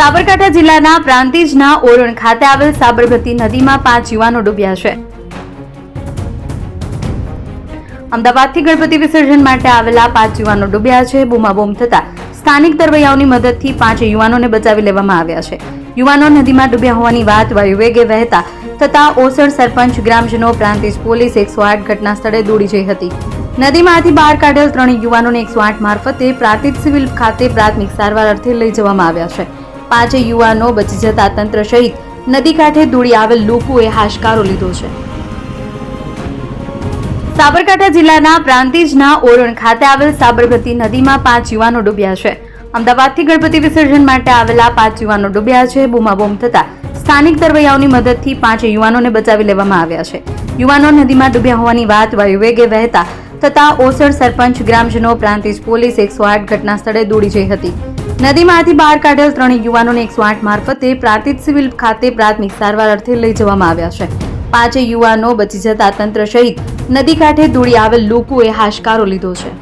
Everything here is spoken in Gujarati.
સાબરકાંઠા જિલ્લાના પ્રાંતિજના ઓરણ ખાતે આવેલ સાબરમતી નદીમાં 5 યુવાનો ડૂબ્યા છે. અમદાવાદથી ગણપતિ વિસર્જન માટે આવેલા 5 યુવાનો ડૂબ્યા છે. બૂમાબૂમ થતા સ્થાનિક તરવૈયાઓની મદદથી 5 યુવાનોને બચાવી લેવામાં આવ્યા છે. યુવાનો નદીમાં ડૂબ્યા હોવાની વાત વાયુવેગે વહેતા થતા ઓસર સરપંચ, ગ્રામજનો, પ્રાંતિજ પોલીસ 108 ઘટના સ્થળે દોડી જઈ હતી. નદીમાંથી બહાર કાઢેલ 3 યુવાનોને 108 મારફતે પ્રાંતિજ સિવિલ ખાતે પ્રાથમિક સારવાર અર્થે લઈ જવામાં આવ્યા છે. 5 યુવાનો બચી જતા તંત્ર સહિત નદી કાંઠે દોડી આવેલ લોકોએ હાશકારો લીધો છે. સાબરકાંઠા જિલ્લાના પ્રાંતિજના ઓરણ ખાતે આવેલ સાબરમતી નદીમાં 5 યુવાનો ડૂબ્યા છે. અમદાવાદથી ગણપતિ વિસર્જન માટે આવેલા 5 યુવાનો ડૂબ્યા છે. બૂમાબૂમ થતા સ્થાનિક તરવૈયાઓની મદદથી 5 યુવાનોને બચાવી લેવામાં આવ્યા છે. યુવાનો નદીમાં ડૂબ્યા હોવાની વાત વાયુવેગે વહેતા થતા ઓસર સરપંચ, ગ્રામજનો, પ્રાંતિજ પોલીસ 108 ઘટના સ્થળે દોડી જઈ હતી. નદીમાંથી બહાર કાઢેલ 3 યુવાનોને 108 મારફતે પ્રાંતિજ સિવિલ ખાતે પ્રાથમિક સારવાર અર્થે લઈ જવામાં આવ્યા છે. 5 યુવાનો બચી જતા તંત્ર સહિત નદી કાંઠે દોડી આવેલ લોકોએ હાશકારો લીધો છે.